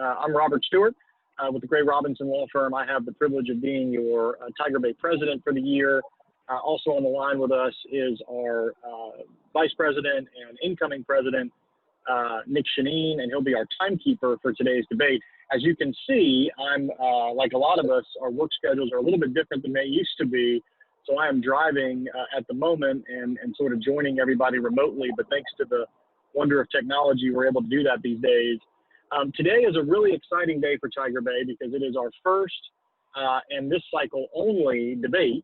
I'm Robert Stewart with the Gray Robinson Law Firm. I have the privilege of being your Tiger Bay president for the year. Also on the line with us is our vice president and incoming president, Nick Shanine, and he'll be our timekeeper for today's debate. As you can see, I'm like a lot of us, our work schedules are a little bit different than they used to be. So I am driving at the moment and sort of joining everybody remotely, but thanks to the wonder of technology, we're able to do that these days. Today is a really exciting day for Tiger Bay because it is our first and this cycle only debate.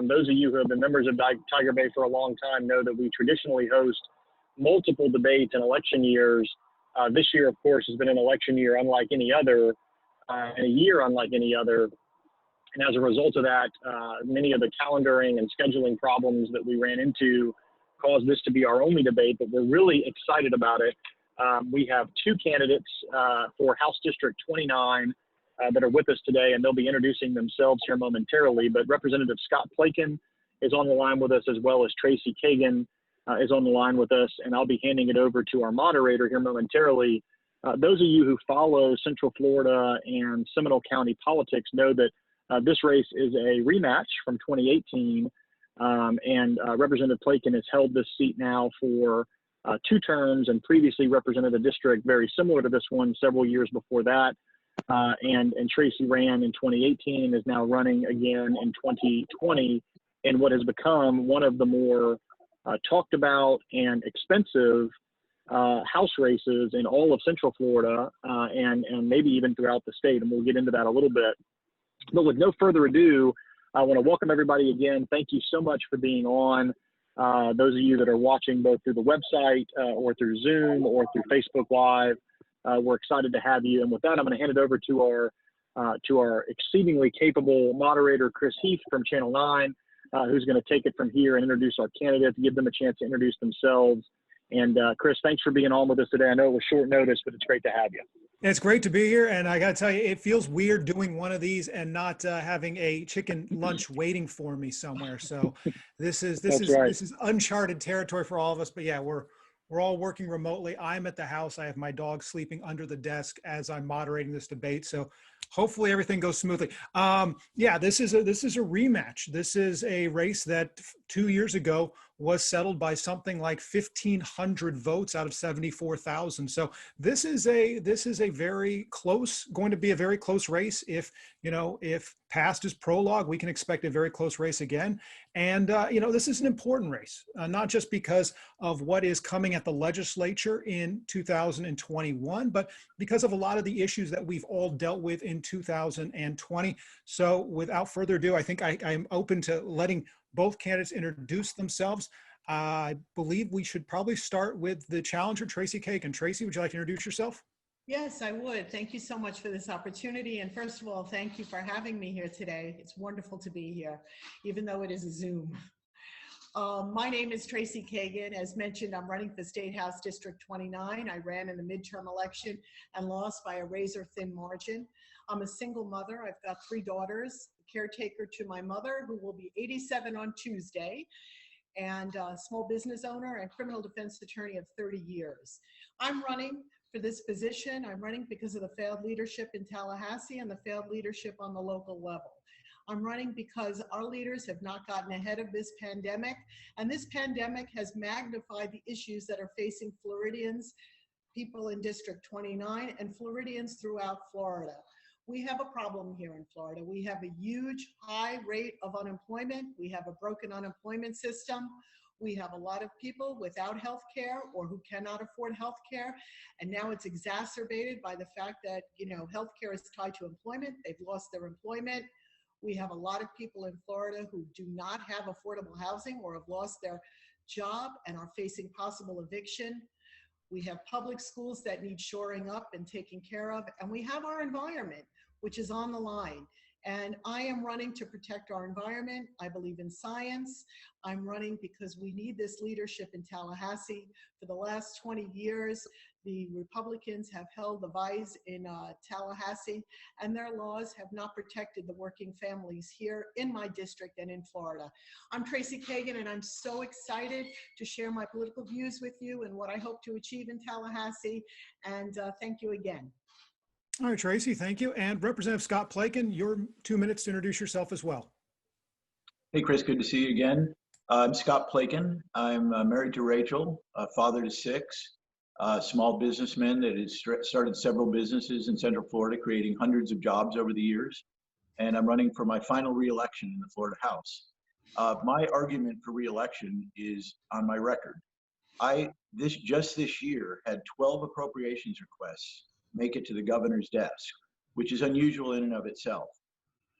Those of you who have been members of Tiger Bay for a long time know that we traditionally host multiple debates in election years. This year, of course, has been an election year unlike any other, and a year unlike any other. And as a result of that, many of the calendaring and scheduling problems that we ran into caused this to be our only debate, but we're really excited about it. We have two candidates for House District 29 that are with us today, and they'll be introducing themselves here momentarily. But Representative Scott Plaikin is on the line with us, as well as Tracy Kagan is on the line with us, and I'll be handing it over to our moderator here momentarily. Those of you who follow Central Florida and Seminole County politics know that this race is a rematch from 2018, and Representative Plaikin has held this seat now for 2 terms and previously represented a district very similar to this one several years before that. And Tracy ran in 2018 and is now running again in 2020 in what has become one of the more talked about and expensive House races in all of Central Florida and maybe even throughout the state. And we'll get into that a little bit. But with no further ado, I want to welcome everybody again. Thank you so much for being on. Those of you that are watching both through the website or through Zoom or through Facebook Live, we're excited to have you. And with that, I'm going to hand it over to our exceedingly capable moderator, Chris Heath from Channel 9, who's going to take it from here and introduce our candidates, give them a chance to introduce themselves. And Chris, thanks for being on with us today. I know it was short notice, but it's great to have you. It's great to be here, and I got to tell you, it feels weird doing one of these and not having a chicken lunch waiting for me somewhere. So this is uncharted territory for all of us. But yeah, we're all working remotely. I'm at the house. I have my dog sleeping under the desk as I'm moderating this debate. So hopefully everything goes smoothly. Yeah, this is a rematch. This is a race that 2 years ago was settled by something like 1,500 votes out of 74,000. So this is a very close, going to be a very close race. If past is prologue, we can expect a very close race again. And this is an important race, not just because of what is coming at the legislature in 2021, but because of a lot of the issues that we've all dealt with in 2020. So without further ado, I think I'm open to letting both candidates introduce themselves. I believe we should probably start with the challenger, Tracy Kagan. Tracy, would you like to introduce yourself? Yes, I would. Thank you so much for this opportunity. And first of all, thank you for having me here today. It's wonderful to be here, even though it is a Zoom. My name is Tracy Kagan. As mentioned, I'm running for State House District 29. I ran in the midterm election and lost by a razor-thin margin. I'm a single mother. I've got 3 daughters, caretaker to my mother, who will be 87 on Tuesday, and a small business owner and criminal defense attorney of 30 years. I'm running for this position. I'm running because of the failed leadership in Tallahassee and the failed leadership on the local level. I'm running because our leaders have not gotten ahead of this pandemic, and this pandemic has magnified the issues that are facing Floridians, people in District 29, and Floridians throughout Florida. We have a problem here in Florida. We have a huge high rate of unemployment. We have a broken unemployment system. We have a lot of people without health care or who cannot afford health care. And now it's exacerbated by the fact that, health care is tied to employment. They've lost their employment. We have a lot of people in Florida who do not have affordable housing or have lost their job and are facing possible eviction. We have public schools that need shoring up and taken care of. And we have our environment, which is on the line. And I am running to protect our environment. I believe in science. I'm running because we need this leadership in Tallahassee. For the last 20 years, the Republicans have held the vice in Tallahassee, and their laws have not protected the working families here in my district and in Florida. I'm Tracy Kagan, and I'm so excited to share my political views with you and what I hope to achieve in Tallahassee. And thank you again. All right, Tracy, thank you. And Representative Scott Plakin, your 2 minutes to introduce yourself as well. Hey, Chris, good to see you again. I'm Scott Plakin. I'm married to Rachel, father to 6, small businessman that has started several businesses in Central Florida, creating hundreds of jobs over the years. And I'm running for my final reelection in the Florida House. My argument for reelection is on my record. Just this year had 12 appropriations requests make it to the governor's desk, which is unusual in and of itself.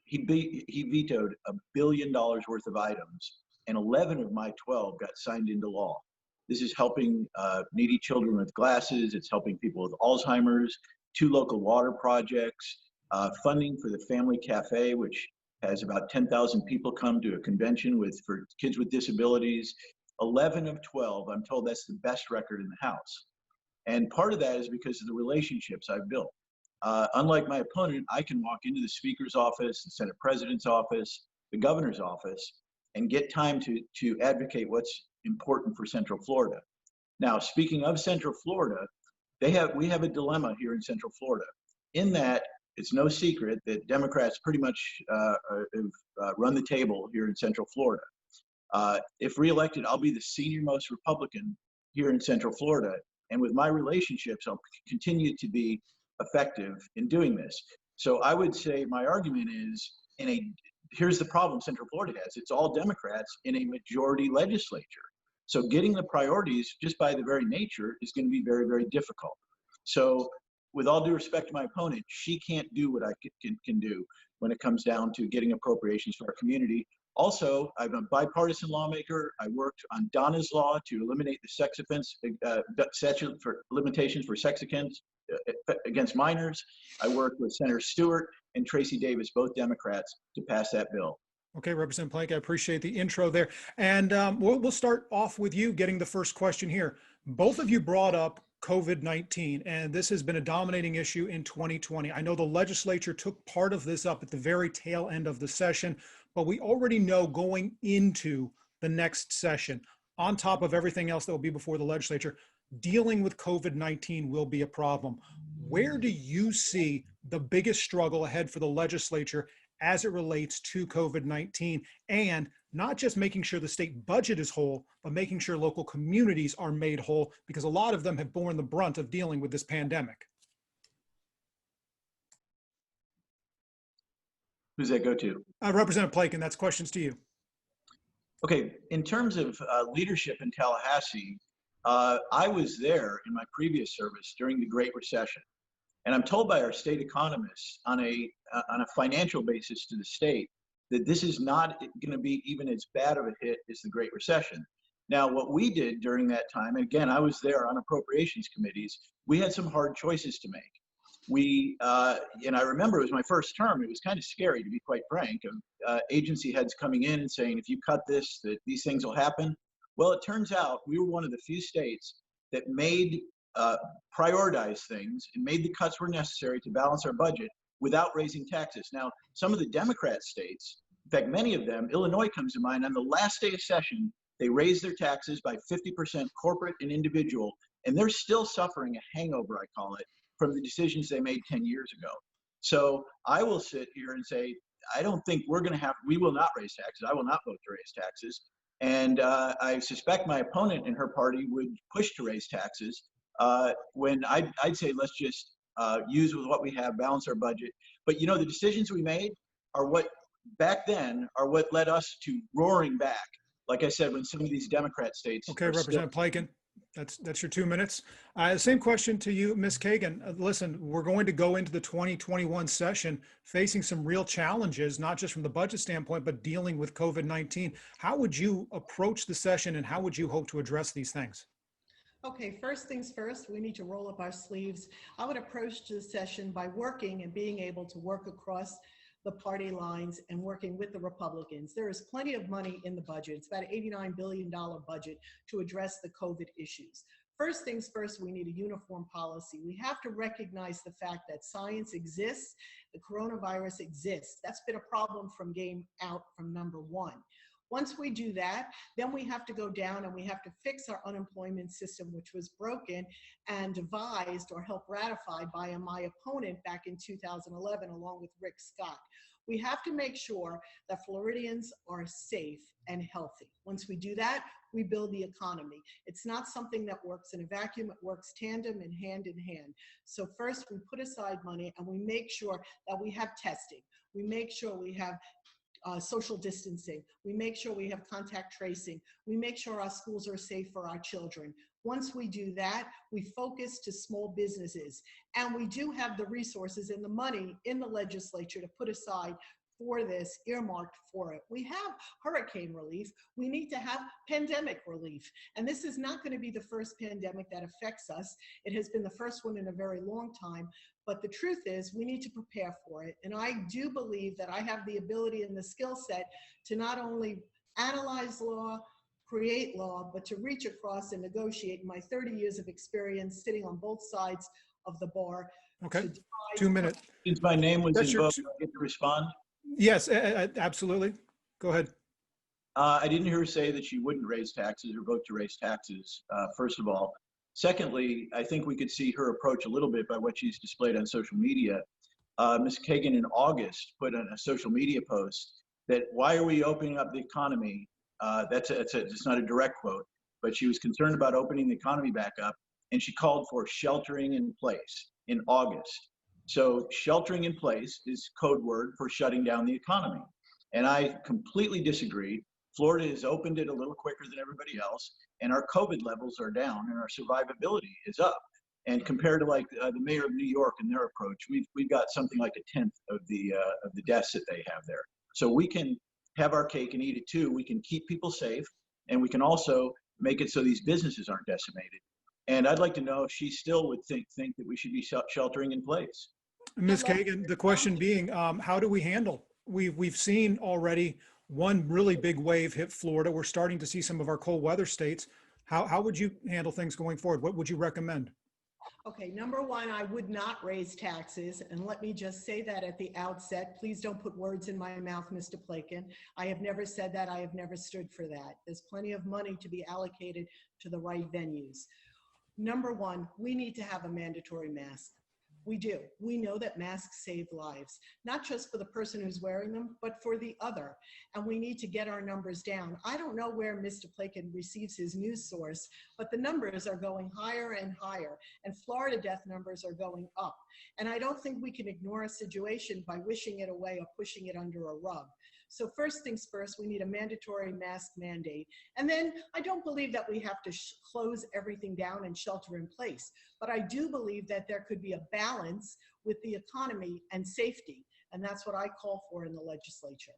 He vetoed $1 billion worth of items, and 11 of my 12 got signed into law. This is helping needy children with glasses. It's helping people with Alzheimer's, 2 local water projects, funding for the Family Cafe, which has about 10,000 people come to a convention for kids with disabilities. 11 of 12, I'm told that's the best record in the House. And part of that is because of the relationships I've built. Unlike my opponent, I can walk into the Speaker's office, the Senate President's office, the Governor's office, and get time to advocate what's important for Central Florida. Now, speaking of Central Florida, we have a dilemma here in Central Florida, in that it's no secret that Democrats pretty much have run the table here in Central Florida. If reelected, I'll be the senior most Republican here in Central Florida. And with my relationships, I'll continue to be effective in doing this. So I would say my argument is, here's the problem Central Florida has. It's all Democrats in a majority legislature. So getting the priorities just by the very nature is going to be very, very difficult. So with all due respect to my opponent, she can't do what I can do when it comes down to getting appropriations for our community. Also, I'm a bipartisan lawmaker. I worked on Donna's Law to eliminate the sex offense statute for limitations for sex offense against minors. I worked with Senator Stewart and Tracy Davis, both Democrats, to pass that bill. Okay, Representative Plank, I appreciate the intro there. And we'll start off with you getting the first question here. Both of you brought up COVID-19, and this has been a dominating issue in 2020. I know the legislature took part of this up at the very tail end of the session, but we already know going into the next session, on top of everything else that will be before the legislature, dealing with COVID-19 will be a problem. Where do you see the biggest struggle ahead for the legislature as it relates to COVID-19, and not just making sure the state budget is whole, but making sure local communities are made whole, because a lot of them have borne the brunt of dealing with this pandemic? Who's that go to? Representative Plakin, that's questions to you. Okay, in terms of leadership in Tallahassee, I was there in my previous service during the Great Recession. And I'm told by our state economists on a financial basis to the state that this is not going to be even as bad of a hit as the Great Recession. Now, what we did during that time, and again, I was there on appropriations committees, we had some hard choices to make. And I remember it was my first term, it was kind of scary, to be quite frank, of agency heads coming in and saying, if you cut this, that these things will happen. Well, it turns out we were one of the few states that made prioritize things and made the cuts were necessary to balance our budget without raising taxes. Now, some of the Democrat states, in fact, many of them, Illinois comes to mind, on the last day of session, they raised their taxes by 50% corporate and individual, and they're still suffering a hangover, I call it, from the decisions they made 10 years ago. So I will sit here and say, I don't think we will not raise taxes. I will not vote to raise taxes. And I suspect my opponent and her party would push to raise taxes. When I'd say, let's just use with what we have, balance our budget. But you know, the decisions we made are what led us to roaring back. Like I said, when some of these Democrat states. Okay, Representative Plakin, that's your 2 minutes. Same question to you, Ms. Kagan. Listen, we're going to go into the 2021 session facing some real challenges, not just from the budget standpoint, but dealing with COVID-19. How would you approach the session, and how would you hope to address these things? Okay, first things first, we need to roll up our sleeves. I would approach the session by working and being able to work across the party lines and working with the Republicans. There is plenty of money in the budget. It's about an $89 billion budget to address the COVID issues. First things first, we need a uniform policy. We have to recognize the fact that science exists, the coronavirus exists. That's been a problem from number one. Once we do that, then we have to go down and we have to fix our unemployment system, which was broken and devised or helped ratified by my opponent back in 2011, along with Rick Scott. We have to make sure that Floridians are safe and healthy. Once we do that, we build the economy. It's not something that works in a vacuum, it works tandem and hand in hand. So first we put aside money and we make sure that we have testing. We make sure we have social distancing. We make sure we have contact tracing. We make sure our schools are safe for our children. Once we do that, we focus to small businesses. And we do have the resources and the money in the legislature to put aside for this, earmarked for it. We have hurricane relief. We need to have pandemic relief. And this is not going to be the first pandemic that affects us. It has been the first one in a very long time. But the truth is, we need to prepare for it. And I do believe that I have the ability and the skill set to not only analyze law, create law, but to reach across and negotiate my 30 years of experience sitting on both sides of the bar. Okay, 2 minutes. Since my name was That's invoked, I get to respond? Yes, absolutely. Go ahead. I didn't hear her say that she wouldn't raise taxes or vote to raise taxes, first of all. Secondly, I think we could see her approach a little bit by what she's displayed on social media. Ms. Kagan in August put on a social media post that, why are we opening up the economy? It's not a direct quote, but she was concerned about opening the economy back up, and she called for sheltering in place in August. So sheltering in place is code word for shutting down the economy. And I completely disagree. Florida has opened it a little quicker than everybody else, and our COVID levels are down and our survivability is up. And compared to like the mayor of New York and their approach, we've got something like a tenth of the deaths that they have there. So we can have our cake and eat it too. We can keep people safe, and we can also make it so these businesses aren't decimated. And I'd like to know if she still would think that we should be sheltering in place. Ms. Kagan, the question being, how do we handle? We've seen already one really big wave hit Florida. We're starting to see some of our cold weather states. How would you handle things going forward? What would you recommend? Okay, number one, I would not raise taxes. And let me just say that at the outset. Please don't put words in my mouth, Mr. Plakin. I have never said that. I have never stood for that. There's plenty of money to be allocated to the right venues. Number one, we need to have a mandatory mask. We do. We know that masks save lives, not just for the person who's wearing them, but for the other. And we need to get our numbers down. I don't know where Mr. Plakin receives his news source, but the numbers are going higher and higher, and Florida death numbers are going up. And I don't think we can ignore a situation by wishing it away or pushing it under a rug. So first things first, we need a mandatory mask mandate. And then I don't believe that we have to close everything down and shelter in place. But I do believe that there could be a balance with the economy and safety. And that's what I call for in the legislature.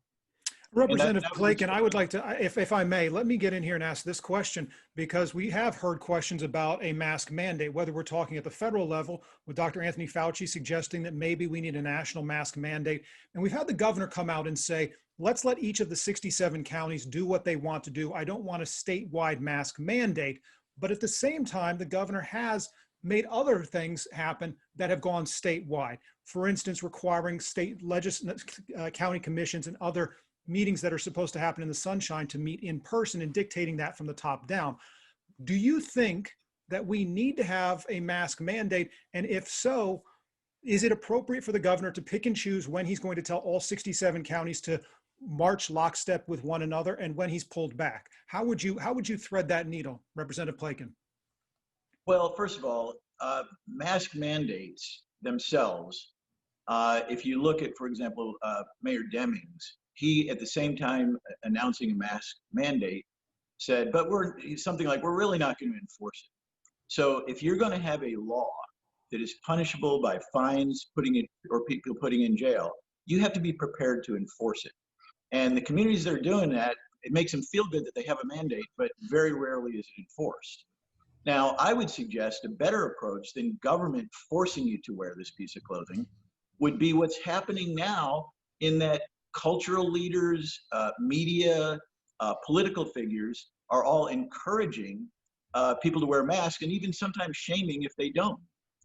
Representative Plakin, I would like to, if I may, let me get in here and ask this question, because we have heard questions about a mask mandate, whether we're talking at the federal level with Dr. Anthony Fauci suggesting that maybe we need a national mask mandate. And we've had the governor come out and say, let's let each of the 67 counties do what they want to do. I don't want a statewide mask mandate. But at the same time, the governor has made other things happen that have gone statewide. For instance, requiring state county commissions and other meetings that are supposed to happen in the sunshine to meet in person, and dictating that from the top down. Do you think that we need to have a mask mandate? And if so, is it appropriate for the governor to pick and choose when he's going to tell all 67 counties to march lockstep with one another and when he's pulled back? How would you thread that needle, Representative Plakin? Well, first of all, mask mandates themselves, if you look at, for example, Mayor Demings, he, at the same time announcing a mask mandate, said, but we're really not going to enforce it. So if you're going to have a law that is punishable by fines, people putting in jail, you have to be prepared to enforce it. And the communities that are doing that, it makes them feel good that they have a mandate, but very rarely is it enforced. Now, I would suggest a better approach than government forcing you to wear this piece of clothing would be what's happening now, in that cultural leaders, media, political figures are all encouraging people to wear masks, and even sometimes shaming if they don't.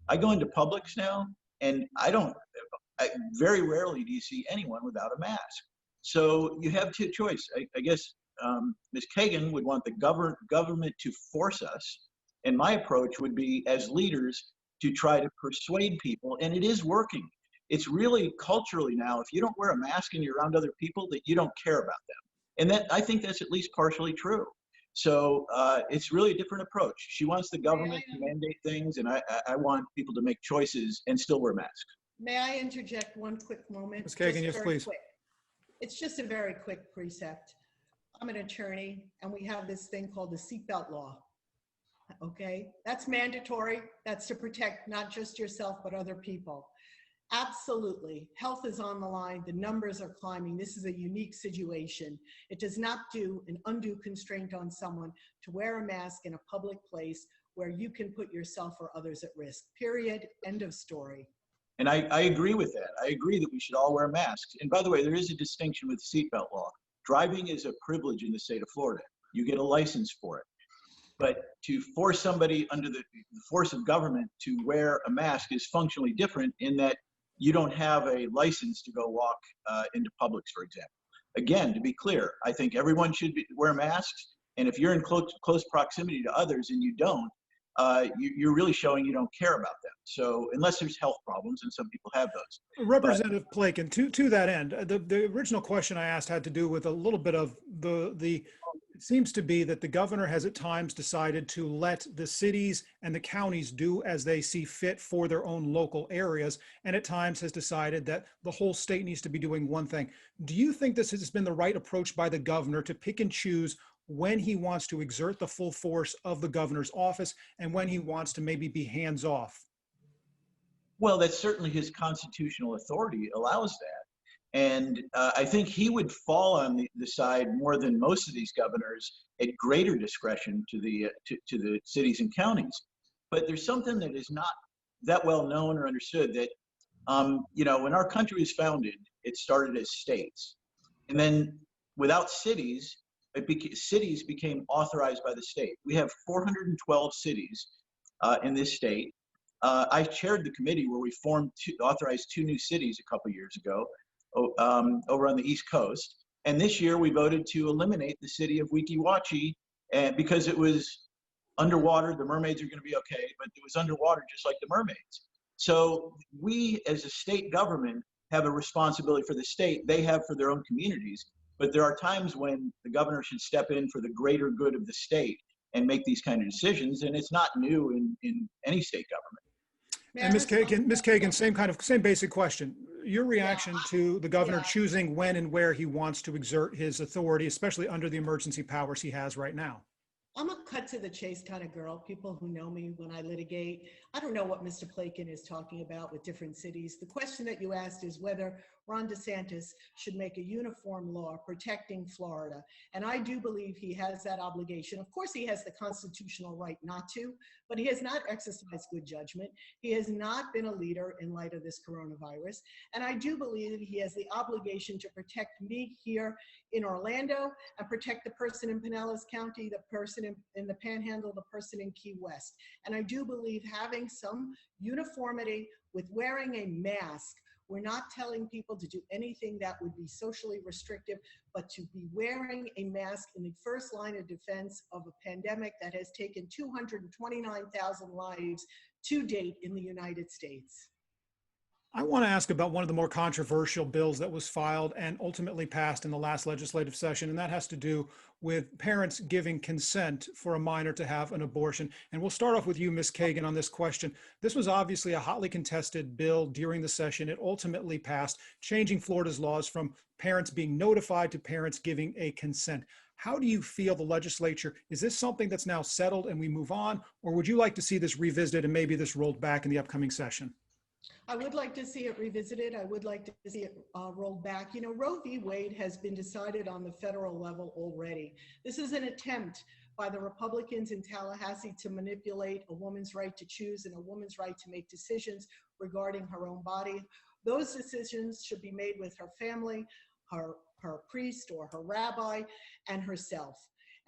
I go into Publix now, and very rarely do you see anyone without a mask. So you have choice. I guess Ms. Kagan would want the government to force us. And my approach would be, as leaders, to try to persuade people, and it is working. It's really culturally now, if you don't wear a mask and you're around other people, that you don't care about them. And that, I think that's at least partially true. So it's really a different approach. She wants the government to mandate things, and I want people to make choices and still wear masks. May I interject one quick moment? Ms. Kagan, yes, please. Quick. It's just a very quick precept. I'm an attorney, and we have this thing called the seatbelt law. Okay, that's mandatory. That's to protect not just yourself, but other people. Absolutely. Health is on the line. The numbers are climbing. This is a unique situation. It does not do an undue constraint on someone to wear a mask in a public place where you can put yourself or others at risk. Period. End of story. And I agree with that. I agree that we should all wear masks. And by the way, there is a distinction with the seatbelt law. Driving is a privilege in the state of Florida. You get a license for it. But to force somebody under the force of government to wear a mask is functionally different in that you don't have a license to go walk into Publix, for example. Again, to be clear, I think everyone should wear masks. And if you're in close proximity to others and you don't, you're really showing you don't care about them. So unless there's health problems, and some people have those. Representative Plakin, to that end, the original question I asked had to do with a little bit of it seems to be that the governor has at times decided to let the cities and the counties do as they see fit for their own local areas, and at times has decided that the whole state needs to be doing one thing. Do you think this has been the right approach by the governor to pick and choose when he wants to exert the full force of the governor's office and when he wants to maybe be hands off? Well, that's certainly his constitutional authority allows that. And I think he would fall on the side more than most of these governors at greater discretion to the cities and counties. But there's something that is not that well known or understood that, when our country was founded, it started as states. And then without cities, cities became authorized by the state. We have 412 cities in this state. I chaired the committee where we authorized 2 new cities a couple years ago. Over on the East Coast. And this year we voted to eliminate the city of Weeki Wachee because it was underwater. The mermaids are going to be okay, but it was underwater just like the mermaids. So we as a state government have a responsibility for the state. They have for their own communities. But there are times when the governor should step in for the greater good of the state and make these kind of decisions. And it's not new in any state government. And Ms. Kagan, same basic question. Your reaction to the governor choosing when and where he wants to exert his authority, especially under the emergency powers he has right now? I'm a cut to the chase kind of girl. People who know me when I litigate, I don't know what Mr. Plakin is talking about with different cities. The question that you asked is whether Ron DeSantis should make a uniform law protecting Florida. And I do believe he has that obligation. Of course, he has the constitutional right not to, but he has not exercised good judgment. He has not been a leader in light of this coronavirus. And I do believe that he has the obligation to protect me here in Orlando and protect the person in Pinellas County, the person in the Panhandle, the person in Key West. And I do believe having some uniformity with wearing a mask. We're not telling people to do anything that would be socially restrictive, but to be wearing a mask in the first line of defense of a pandemic that has taken 229,000 lives to date in the United States. I want to ask about one of the more controversial bills that was filed and ultimately passed in the last legislative session, and that has to do with parents giving consent for a minor to have an abortion. And we'll start off with you, Ms. Kagan, on this question. This was obviously a hotly contested bill during the session. It ultimately passed, changing Florida's laws from parents being notified to parents giving a consent. How do you feel the legislature, is this something that's now settled and we move on, or would you like to see this revisited and maybe this rolled back in the upcoming session? I would like to see it revisited. I would like to see it rolled back. You know, Roe v. Wade has been decided on the federal level already. This is an attempt by the Republicans in Tallahassee to manipulate a woman's right to choose and a woman's right to make decisions regarding her own body. Those decisions should be made with her family, her priest or her rabbi, and herself.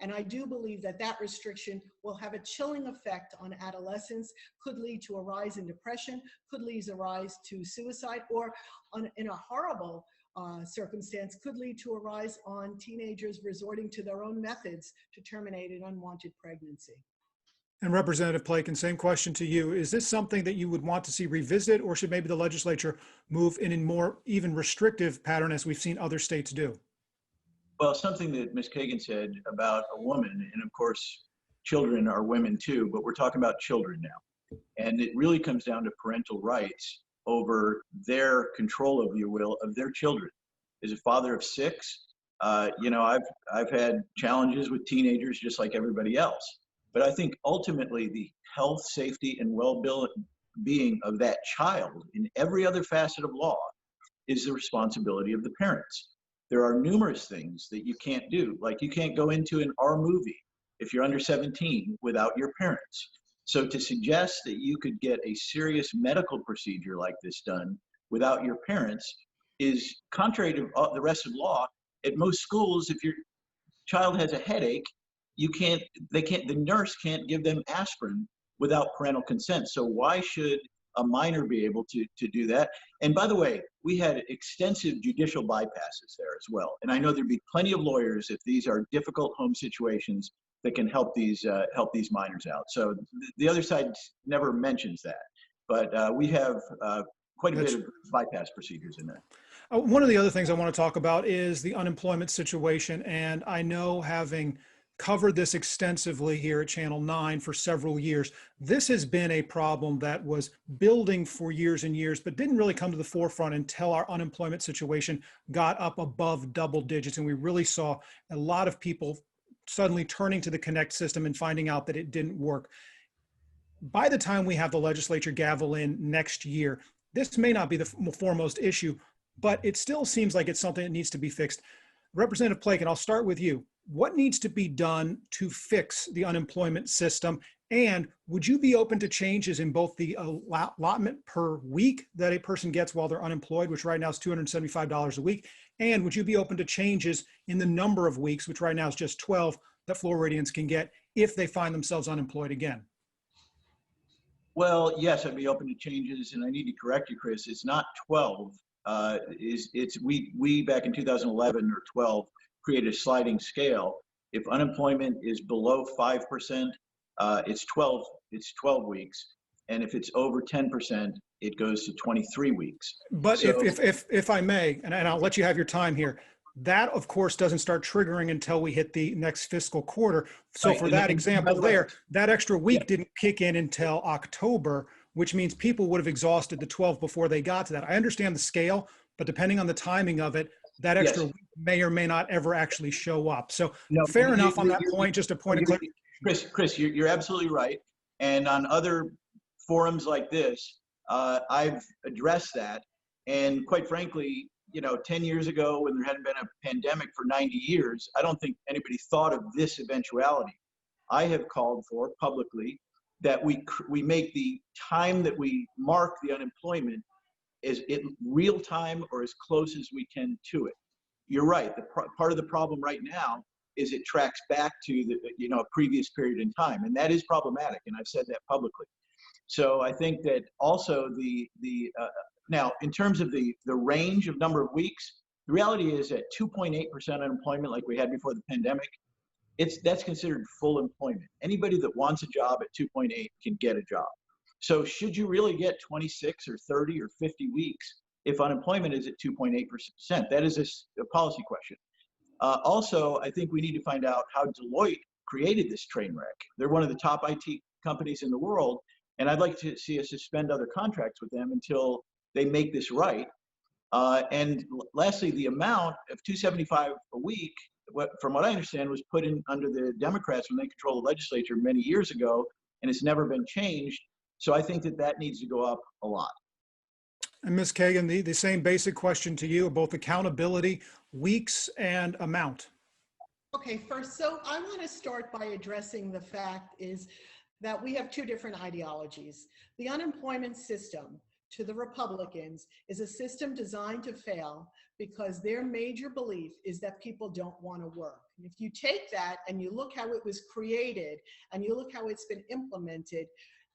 And I do believe that that restriction will have a chilling effect on adolescents, could lead to a rise in depression, could lead to a rise to suicide, or in a horrible circumstance, could lead to a rise on teenagers resorting to their own methods to terminate an unwanted pregnancy. And Representative Plakin, same question to you. Is this something that you would want to see revisited, or should maybe the legislature move in a more even restrictive pattern as we've seen other states do? Well, something that Ms. Kagan said about a woman, and of course, children are women too, but we're talking about children now. And it really comes down to parental rights over their control, if you will, of their children. As a father of 6, I've had challenges with teenagers just like everybody else. But I think ultimately the health, safety, and well-being of that child in every other facet of law is the responsibility of the parents. There are numerous things that you can't do, like you can't go into an R movie if you're under 17 without your parents. So to suggest that you could get a serious medical procedure like this done without your parents is contrary to the rest of law. At most schools, if your child has a headache, the nurse can't give them aspirin without parental consent. So why should a minor be able to do that? And by the way, we had extensive judicial bypasses there as well. And I know there'd be plenty of lawyers if these are difficult home situations that can help these minors out. So the other side never mentions that, but we have quite a bit of bypass procedures in there. One of the other things I want to talk about is the unemployment situation. And I know, having covered this extensively here at Channel 9 for several years, this has been a problem that was building for years and years, but didn't really come to the forefront until our unemployment situation got up above double digits. And we really saw a lot of people suddenly turning to the Connect system and finding out that it didn't work. By the time we have the legislature gavel in next year, this may not be the foremost issue, but it still seems like it's something that needs to be fixed. Representative Plakin, I'll start with you. What needs to be done to fix the unemployment system? And would you be open to changes in both the allotment per week that a person gets while they're unemployed, which right now is $275 a week? And would you be open to changes in the number of weeks, which right now is just 12, that Floridians can get if they find themselves unemployed again? Well, yes, I'd be open to changes, and I need to correct you, Chris. It's not 12. We back in 2011 or 12 created a sliding scale. If unemployment is below 5%, it's 12 weeks, and if it's over 10%, it goes to 23 weeks. But so, if I may, and I'll let you have your time here, that of course doesn't start triggering until we hit the next fiscal quarter. So right, for that example there, that extra week didn't kick in until October, which means people would have exhausted the 12 before they got to that. I understand the scale, but depending on the timing of it, that extra week may or may not ever actually show up. So fair enough on that point, just a point of clarification. Chris, you're absolutely right. And on other forums like this, I've addressed that. And quite frankly, 10 years ago, when there hadn't been a pandemic for 90 years, I don't think anybody thought of this eventuality. I have called for publicly that we make the time that we mark the unemployment as real time or as close as we can to it. You're right. Part of the problem right now is it tracks back to the a previous period in time, and that is problematic. And I've said that publicly. So I think that also now in terms of the range of number of weeks, the reality is that 2.8% unemployment, like we had before the pandemic, that's considered full employment. Anybody that wants a job at 2.8 can get a job. So should you really get 26 or 30 or 50 weeks if unemployment is at 2.8%? That is a policy question. Also, I think we need to find out how Deloitte created this train wreck. They're one of the top IT companies in the world, and I'd like to see us suspend other contracts with them until they make this right. And lastly, the amount of $275 a week, from what I understand, was put in under the Democrats when they controlled the legislature many years ago, and it's never been changed. So I think that needs to go up a lot. And Ms. Kagan, the same basic question to you, both accountability, weeks, and amount. Okay, first, so I want to start by addressing the fact is that we have two different ideologies. The unemployment system to the Republicans is a system designed to fail because their major belief is that people don't want to work. And if you take that and you look how it was created and you look how it's been implemented,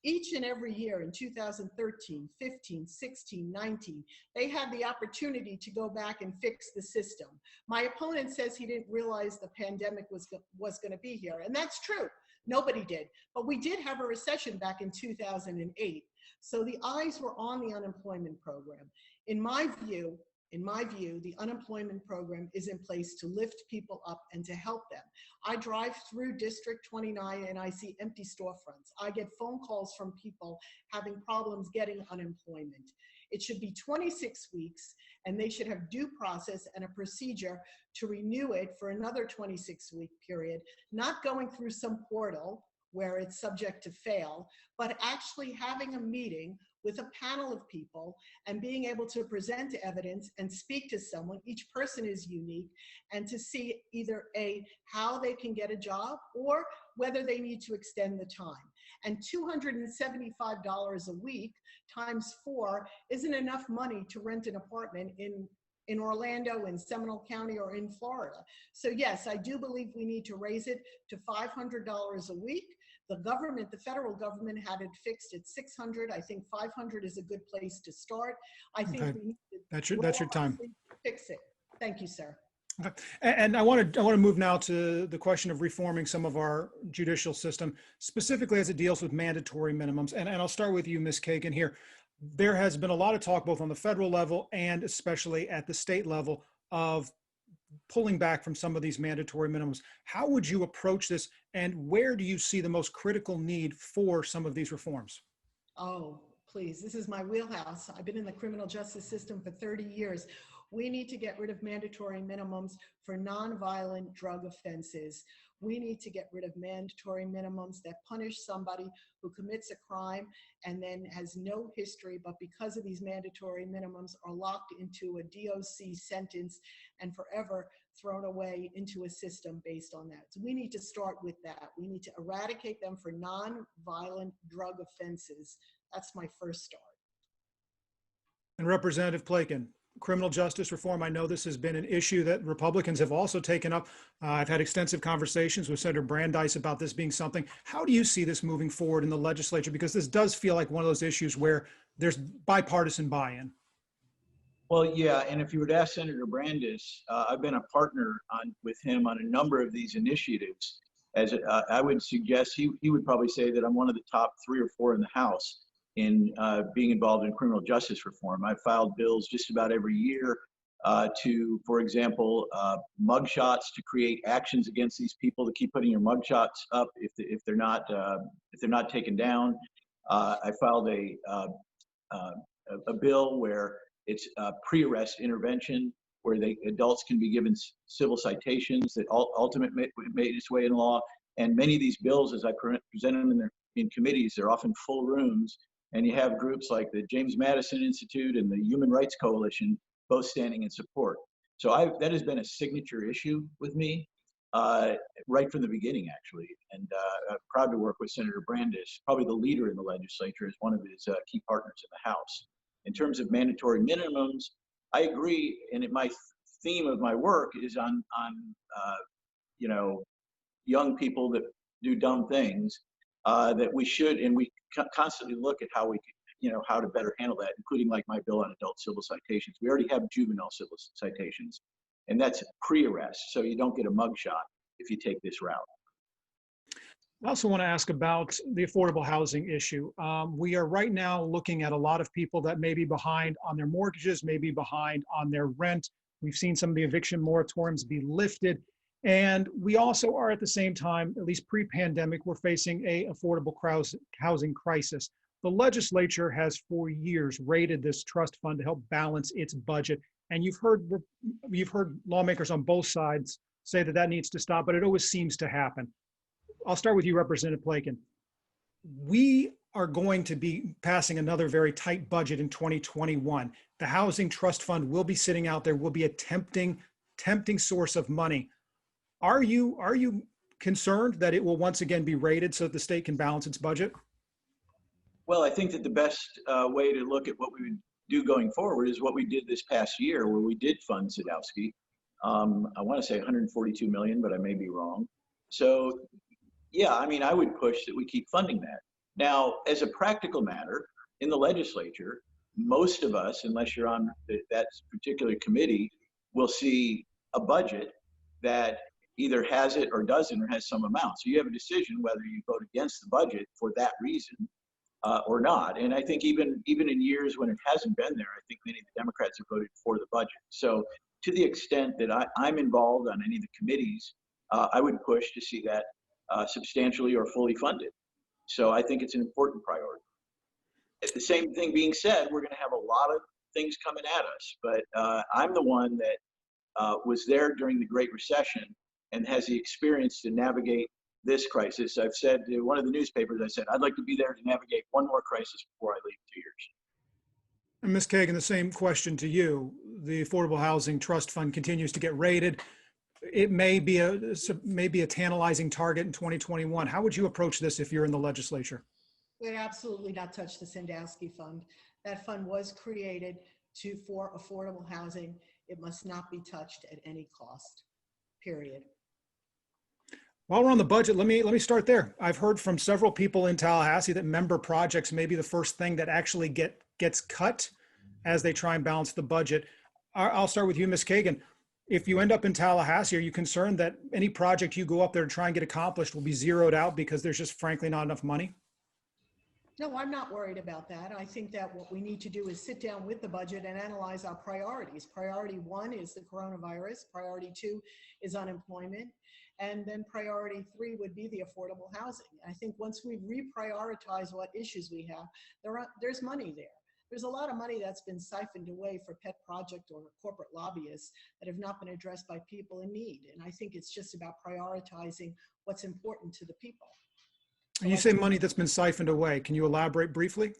each and every year in 2013, 15, 16, 19, they had the opportunity to go back and fix the system. My opponent says he didn't realize the pandemic was going to be here, and that's true. Nobody did, but we did have a recession back in 2008. So the eyes were on the unemployment program. In my view, the unemployment program is in place to lift people up and to help them. I drive through District 29 and I see empty storefronts. I get phone calls from people having problems getting unemployment. It should be 26 weeks and they should have due process and a procedure to renew it for another 26-week period, not going through some portal where it's subject to fail, but actually having a meeting with a panel of people and being able to present evidence and speak to someone. Each person is unique, and to see either how they can get a job or whether they need to extend the time. And $275 a week times 4 isn't enough money to rent an apartment in Orlando, in Seminole County, or in Florida. So yes, I do believe we need to raise it to $500 a week. The government, the federal government, had it fixed at $600. I think $500 is a good place to start. I think Okay. we need to That's your time. fix it. Thank you, sir. Okay. And I want to move now to the question of reforming some of our judicial system, specifically as it deals with mandatory minimums. And I'll start with you, Ms. Kagan, here. There has been a lot of talk both on the federal level and especially at the state level of pulling back from some of these mandatory minimums. How would you approach this, and where do you see the most critical need for some of these reforms? Oh, please, this is my wheelhouse. I've been in the criminal justice system for 30 years. We need to get rid of mandatory minimums for nonviolent drug offenses. We need to get rid of mandatory minimums that punish somebody who commits a crime and then has no history, but because of these mandatory minimums are locked into a DOC sentence and forever thrown away into a system based on that. So we need to start with that. We need to eradicate them for nonviolent drug offenses. That's my first start. And Representative Plakin, criminal justice reform. I know this has been an issue that Republicans have also taken up. I've had extensive conversations with Senator Brandeis about this being something. How do you see this moving forward in the legislature? Because this does feel like one of those issues where there's bipartisan buy-in. Well, yeah, and if you were to ask Senator Brandeis, I've been a partner with him on a number of these initiatives. As I would suggest, he would probably say that I'm one of the top 3 or 4 in the House in being involved in criminal justice reform. I filed bills just about every year to, for example, mugshots, to create actions against these people, to keep putting your mugshots up if they're not taken down. I filed a bill where it's pre-arrest intervention, where adults can be given civil citations that ultimately made its way in law. And many of these bills, as I present them in committees, they're often full rooms. And you have groups like the James Madison Institute and the Human Rights Coalition both standing in support. So that has been a signature issue with me right from the beginning, actually. And I'm proud to work with Senator Brandeis, probably the leader in the legislature, as one of his key partners in the House. In terms of mandatory minimums, I agree. And my theme of my work is on young people that do dumb things. That we should, and we constantly look at how we can, how to better handle that, including like my bill on adult civil citations. We already have juvenile civil citations, and that's pre-arrest, so you don't get a mugshot if you take this route. I also want to ask about the affordable housing issue. We are right now looking at a lot of people that may be behind on their mortgages, may be behind on their rent. We've seen some of the eviction moratoriums be lifted. And we also are at the same time, at least pre-pandemic, we're facing a affordable housing crisis. The legislature has for years raided this trust fund to help balance its budget. And you've heard lawmakers on both sides say that needs to stop, but it always seems to happen. I'll start with you, Representative Plakin. We are going to be passing another very tight budget in 2021. The Housing Trust Fund will be sitting out there, will be a tempting source of money. Are you concerned that it will once again be raided so that the state can balance its budget? Well, I think that the best way to look at what we would do going forward is what we did this past year, where we did fund Sadowski. I want to say 142 million, but I may be wrong. So, yeah, I mean, I would push that we keep funding that. Now, as a practical matter, in the legislature, most of us, unless you're on that particular committee, will see a budget that either has it or doesn't, or has some amount. So you have a decision whether you vote against the budget for that reason or not. And I think even in years when it hasn't been there, I think many of the Democrats have voted for the budget. So to the extent that I'm involved on any of the committees, I would push to see that substantially or fully funded. So I think it's an important priority. At the same thing being said, we're going to have a lot of things coming at us, but I'm the one that was there during the Great Recession and has the experience to navigate this crisis. I've said to one of the newspapers, I said, I'd like to be there to navigate one more crisis before I leave 2 years. And Ms. Kagan, the same question to you. The Affordable Housing Trust Fund continues to get raided. It may be a tantalizing target in 2021. How would you approach this if you're in the legislature? We'd absolutely not touch the Sadowski Fund. That fund was created for affordable housing. It must not be touched at any cost, period. While we're on the budget, let me start there. I've heard from several people in Tallahassee that member projects may be the first thing that actually gets cut as they try and balance the budget. I'll start with you, Ms. Kagan. If you end up in Tallahassee, are you concerned that any project you go up there to try and get accomplished will be zeroed out because there's just frankly not enough money? No, I'm not worried about that. I think that what we need to do is sit down with the budget and analyze our priorities. Priority 1 is the coronavirus. Priority 2 is unemployment. And then priority 3 would be the affordable housing. I think once we reprioritize what issues we have, there's money there. There's a lot of money that's been siphoned away for pet project or corporate lobbyists that have not been addressed by people in need. And I think it's just about prioritizing what's important to the people. And you say money that's been siphoned away. Can you elaborate briefly?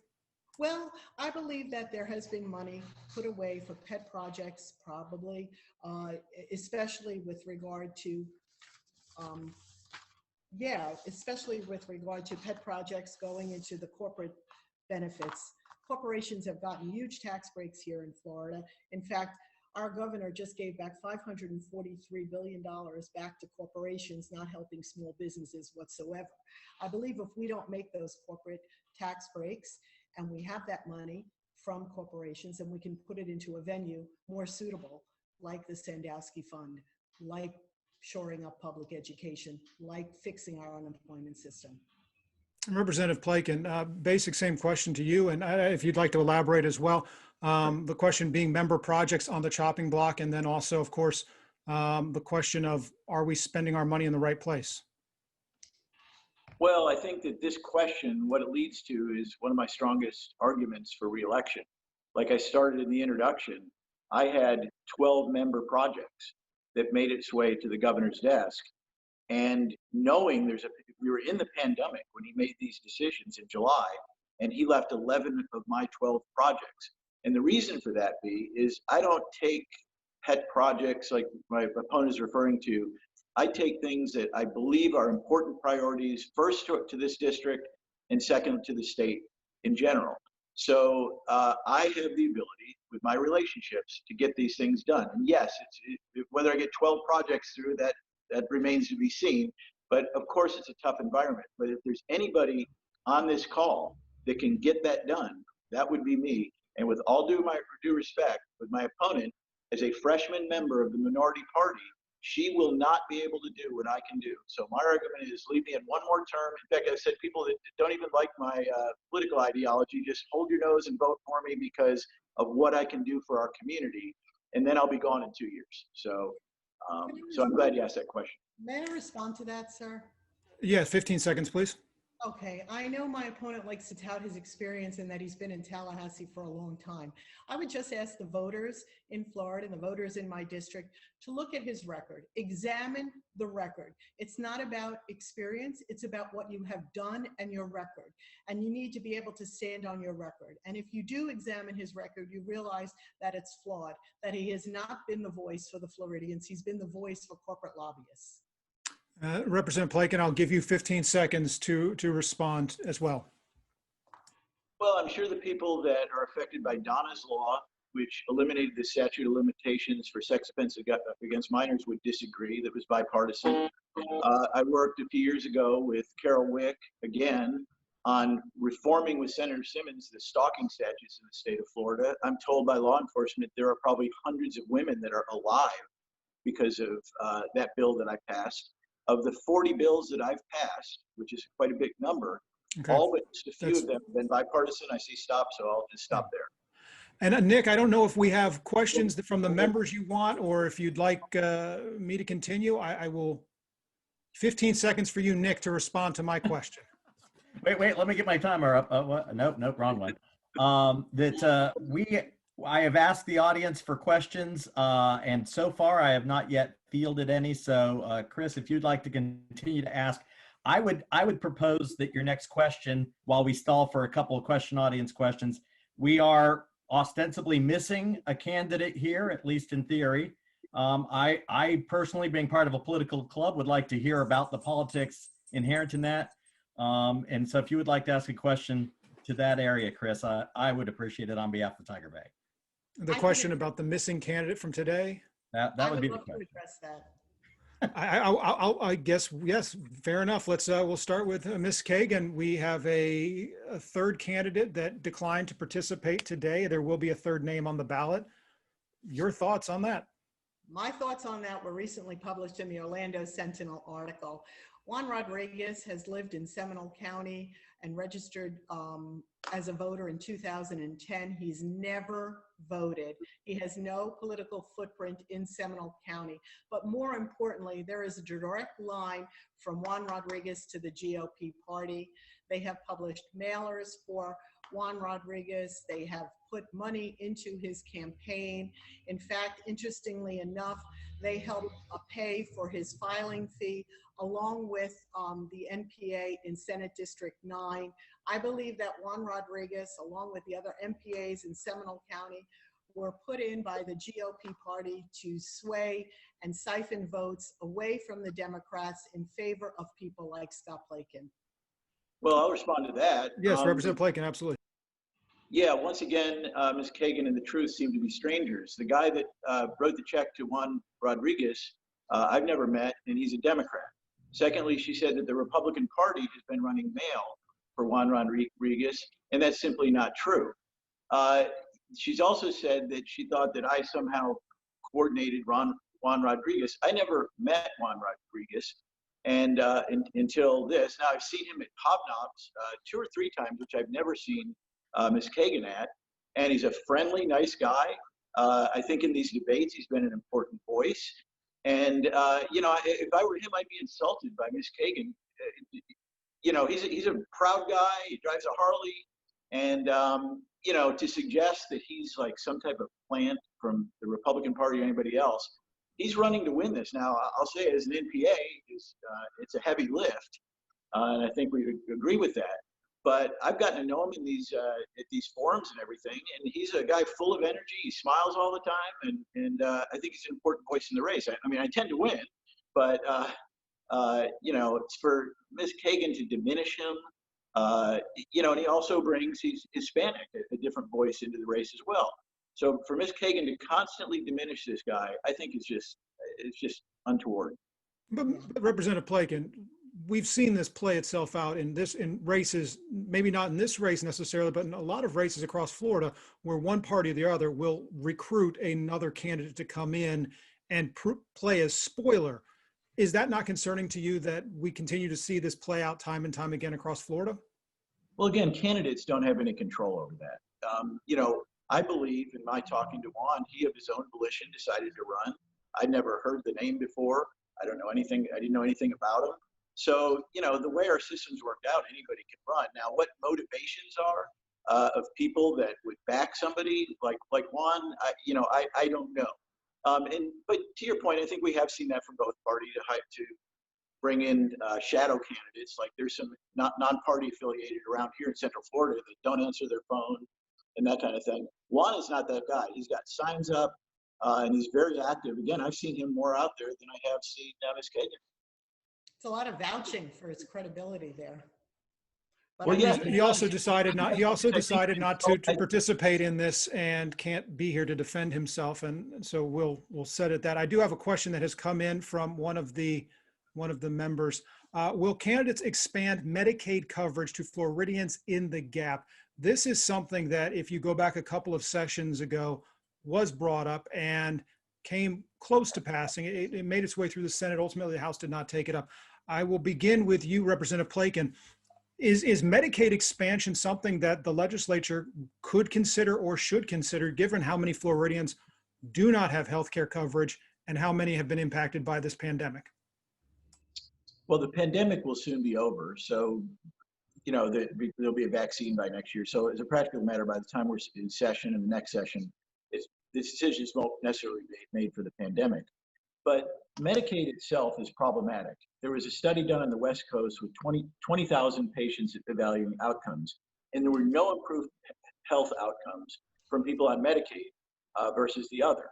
Well, I believe that there has been money put away for pet projects, probably, especially with regard to pet projects going into the corporate benefits. Corporations have gotten huge tax breaks here in Florida. In fact, our governor just gave back $543 billion back to corporations, not helping small businesses whatsoever. I believe if we don't make those corporate tax breaks and we have that money from corporations and we can put it into a venue more suitable, like the Sadowski Fund, like shoring up public education, like fixing our unemployment system. Representative Playkin, basic same question to you, and if you'd like to elaborate as well. The question being member projects on the chopping block, and then also, of course, the question of, are we spending our money in the right place? Well, I think that this question, what it leads to is one of my strongest arguments for reelection. Like I started in the introduction, I had 12 member projects that made its way to the governor's desk. And knowing we were in the pandemic when he made these decisions in July, and he left 11 of my 12 projects. And the reason for that is I don't take pet projects like my opponent is referring to. I take things that I believe are important priorities, first to this district and second to the state in general. So I have the ability with my relationships to get these things done. And yes, whether I get 12 projects through, that remains to be seen. But of course, it's a tough environment. But if there's anybody on this call that can get that done, that would be me. And with all due respect, with my opponent, as a freshman member of the minority party, she will not be able to do what I can do. So my argument is leave me in one more term. In fact, I said people that don't even like my political ideology, just hold your nose and vote for me because of what I can do for our community. And then I'll be gone in 2 years. So I'm glad you asked that question. May I respond to that, sir? Yeah, 15 seconds, please. Okay, I know my opponent likes to tout his experience and that he's been in Tallahassee for a long time. I would just ask the voters in Florida and the voters in my district to look at his record, examine the record. It's not about experience, it's about what you have done and your record. And you need to be able to stand on your record. And if you do examine his record, you realize that it's flawed, that he has not been the voice for the Floridians, he's been the voice for corporate lobbyists. Representative Playkin, I'll give you 15 seconds to respond as well. Well, I'm sure the people that are affected by Donna's Law, which eliminated the statute of limitations for sex offenses against minors, would disagree. That was bipartisan. I worked a few years ago with Carol Wick, again, on reforming with Senator Simmons the stalking statutes in the state of Florida. I'm told by law enforcement there are probably hundreds of women that are alive because of that bill that I passed. Of the 40 bills that I've passed, which is quite a big number, Okay. all but just a few of them have been bipartisan. I see stop, so I'll just stop there. And Nick, I don't know if we have questions from the members you want, or if you'd like me to continue. I will. 15 seconds for you, Nick, to respond to my question. Wait, let me get my timer up. Nope, wrong one. I have asked the audience for questions, and so far I have not yet fielded any. So, Chris, if you'd like to continue to ask, I would propose that your next question, while we stall for a couple of audience questions, we are ostensibly missing a candidate here, at least in theory. I personally, being part of a political club, would like to hear about the politics inherent in that. And so if you would like to ask a question to that area, Chris, I would appreciate it on behalf of Tiger Bay. The question about the missing candidate from today? That would be the question. Address that. I guess, yes, fair enough. We'll start with Ms. Kagan. We have a third candidate that declined to participate today. There will be a third name on the ballot. Your thoughts on that? My thoughts on that were recently published in the Orlando Sentinel article. Juan Rodriguez has lived in Seminole County and registered as a voter in 2010. He's never voted. He has no political footprint in Seminole County. But more importantly, there is a direct line from Juan Rodriguez to the GOP party. They have published mailers for Juan Rodriguez. They have put money into his campaign. In fact, interestingly enough, they helped pay for his filing fee along with the NPA in Senate District 9. I believe that Juan Rodriguez, along with the other MPAs in Seminole County, were put in by the GOP party to sway and siphon votes away from the Democrats in favor of people like Scott Plaikin. Well, I'll respond to that. Yes, Representative Plaikin, absolutely. Yeah, once again, Ms. Kagan and the truth seem to be strangers. The guy that wrote the check to Juan Rodriguez, I've never met, and he's a Democrat. Secondly, she said that the Republican Party has been running mail for Juan Rodriguez, and that's simply not true. She's also said that she thought that I somehow coordinated Juan Rodriguez. I never met Juan Rodriguez, and until this. Now, I've seen him at Hobnobs 2 or 3 times, which I've never seen Ms. Kagan at, and he's a friendly, nice guy. I think in these debates, he's been an important voice. And, you know, if I were him, I'd be insulted by Ms. Kagan. You know, he's a proud guy. He drives a Harley. And, you know, to suggest that he's like some type of plant from the Republican Party or anybody else, he's running to win this. Now, I'll say as an NPA, it's a heavy lift. And I think we agree with that. But I've gotten to know him in these at these forums and everything, and he's a guy full of energy. He smiles all the time, and I think he's an important voice in the race. I mean, I tend to win, but you know, it's for Ms. Kagan to diminish him. You know, and he also brings, he's Hispanic, a different voice into the race as well. So for Ms. Kagan to constantly diminish this guy, I think it's just untoward. But Representative Plaikin, we've seen this play itself out in races, maybe not in this race necessarily, but in a lot of races across Florida, where one party or the other will recruit another candidate to come in and play as spoiler. Is that not concerning to you that we continue to see this play out time and time again across Florida? Well, again, candidates don't have any control over that. You know, I believe in my talking to Juan, he of his own volition decided to run. I'd never heard the name before. I don't know anything. I didn't know anything about him. So, you know, the way our system's worked out, anybody can run. Now, what motivations are of people that would back somebody like Juan, you know, I don't know. But to your point, I think we have seen that from both parties to bring in shadow candidates. Like there's some non-party affiliated around here in Central Florida that don't answer their phone and that kind of thing. Juan is not that guy. He's got signs up and he's very active. Again, I've seen him more out there than I have seen Ms. Kagan. It's a lot of vouching for his credibility there. But Well, I'm yeah, just- He also decided not to participate in this and can't be here to defend himself. And so we'll set it that. I do have a question that has come in from one of the members. Will candidates expand Medicaid coverage to Floridians in the Gap? This is something that, if you go back a couple of sessions ago, was brought up and came close to passing. It made its way through the Senate. Ultimately, the House did not take it up. I will begin with you, Representative Plakin. Is Medicaid expansion something that the legislature could consider or should consider, given how many Floridians do not have health care coverage and how many have been impacted by this pandemic? Well, the pandemic will soon be over. So, there'll be a vaccine by next year. So as a practical matter, by the time we're in session and the next session, the decisions won't necessarily be made for the pandemic. But Medicaid itself is problematic. There was a study done on the West Coast with 20,000 patients evaluating outcomes, and there were no improved health outcomes from people on Medicaid versus the other.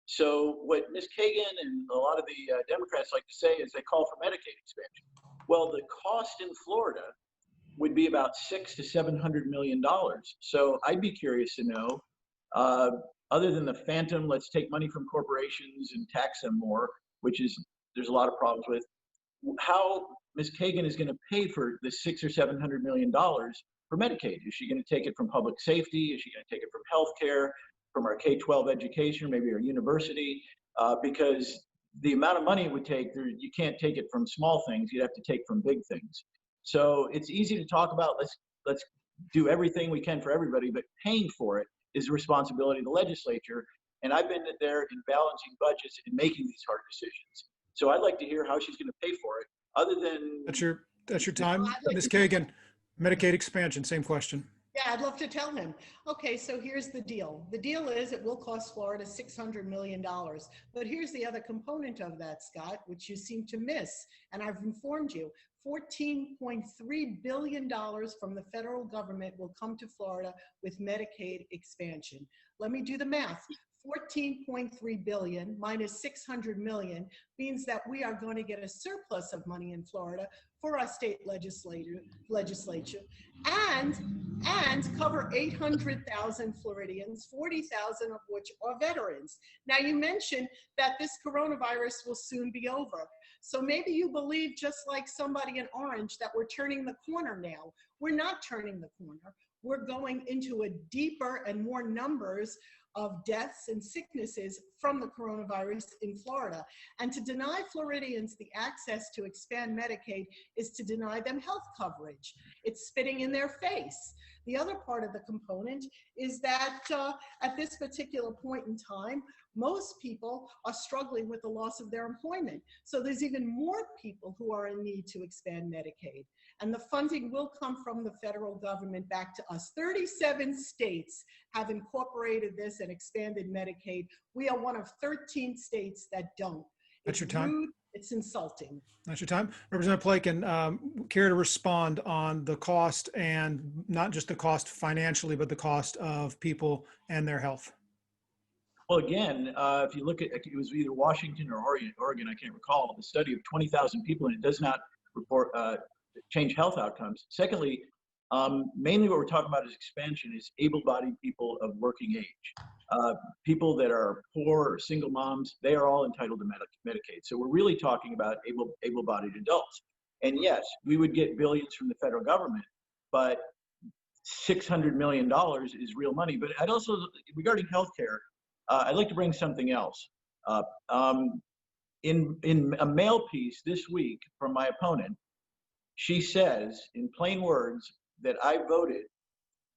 So what Ms. Kagan and a lot of the Democrats like to say is they call for Medicaid expansion. Well, the cost in Florida would be about $600 to $700 million. So I'd be curious to know, other than the phantom, let's take money from corporations and tax them more, which there's a lot of problems with, how Ms. Kagan is going to pay for the $600 or $700 million for Medicaid. Is she going to take it from public safety? Is she going to take it from healthcare, from our K-12 education, maybe our university? Because the amount of money it would take, you can't take it from small things. You'd have to take from big things. So it's easy to talk about, let's do everything we can for everybody, but paying for it is the responsibility of the legislature. And I've been there in balancing budgets and making these hard decisions. So I'd like to hear how she's going to pay for it, other than— That's your time. Ms. Kagan, Medicaid expansion, same question. Yeah, I'd love to tell him. Okay, so here's the deal. The deal is it will cost Florida $600 million. But here's the other component of that, Scott, which you seem to miss. And I've informed you. $14.3 billion from the federal government will come to Florida with Medicaid expansion. Let me do the math. 14.3 billion minus 600 million means that we are going to get a surplus of money in Florida for our state legislature and cover 800,000 Floridians, 40,000 of which are veterans. Now, you mentioned that this coronavirus will soon be over. So maybe you believe, just like somebody in Orange, that we're turning the corner now. We're not turning the corner. We're going into a deeper and more numbers of deaths and sicknesses from the coronavirus in Florida. And to deny Floridians the access to expand Medicaid is to deny them health coverage. It's spitting in their face. The other part of the component is that at this particular point in time, most people are struggling with the loss of their employment. So there's even more people who are in need to expand Medicaid. And the funding will come from the federal government back to us. 37 states have incorporated this and expanded Medicaid. We are one of 13 states that don't. That's your It's time. rude, it's insulting. That's your time. Representative Plakin, care to respond on the cost, and not just the cost financially, but the cost of people and their health? Well, again, if you look at, it was either Washington or Oregon, I can't recall, the study of 20,000 people, and it does not report change health outcomes. Secondly, mainly what we're talking about is expansion is able-bodied people of working age. People that are poor or single moms, they are all entitled to Medicaid. So we're really talking about able-bodied adults. And yes, we would get billions from the federal government, but $600 million is real money. But I'd also, regarding healthcare, I'd like to bring something else up. In a mail piece this week from my opponent, she says in plain words that I voted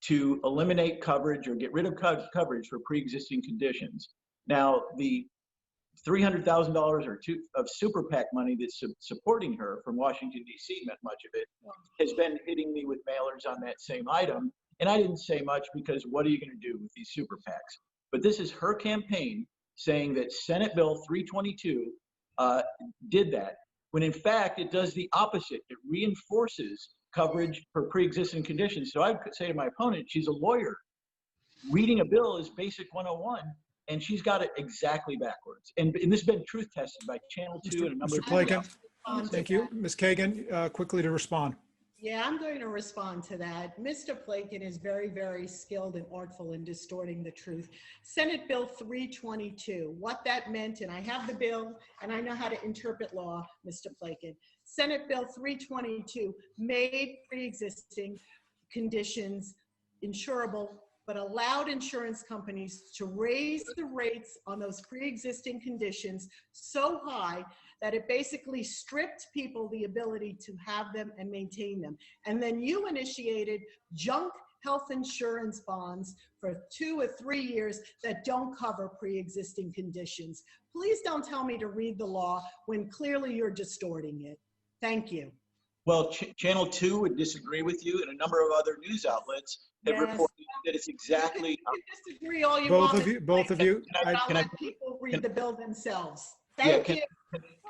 to eliminate coverage or get rid of coverage for pre-existing conditions. Now, the $300,000 or two of super PAC money that's supporting her from Washington, D.C., much of it, has been hitting me with mailers on that same item. And I didn't say much because what are you going to do with these super PACs? But this is her campaign saying that Senate Bill 322 did that, when in fact it does the opposite. It reinforces coverage for pre-existing conditions. So I could say to my opponent, she's a lawyer. Reading a bill is basic 101, and she's got it exactly backwards. And this has been truth tested by Channel 2 and a number Mr. of Plakin, Um, thank you. Ms. Kagan, quickly to respond. Yeah, I'm going to respond to that. Mr. Plakin is very, very skilled and artful in distorting the truth. Senate Bill 322, what that meant, and I have the bill and I know how to interpret law, Mr. Plakin. Senate Bill 322 made pre-existing conditions insurable, but allowed insurance companies to raise the rates on those pre-existing conditions so high that it basically stripped people the ability to have them and maintain them. And then you initiated junk health insurance bonds for 2 or 3 years that don't cover pre-existing conditions. Please don't tell me to read the law when clearly you're distorting it. Thank you. Well, Channel 2 would disagree with you, and a number of other news outlets have Yes. reported that it's exactly. You disagree all you Both want. of you, both of you. I'll I let people read the bill themselves. Yeah, Thank you.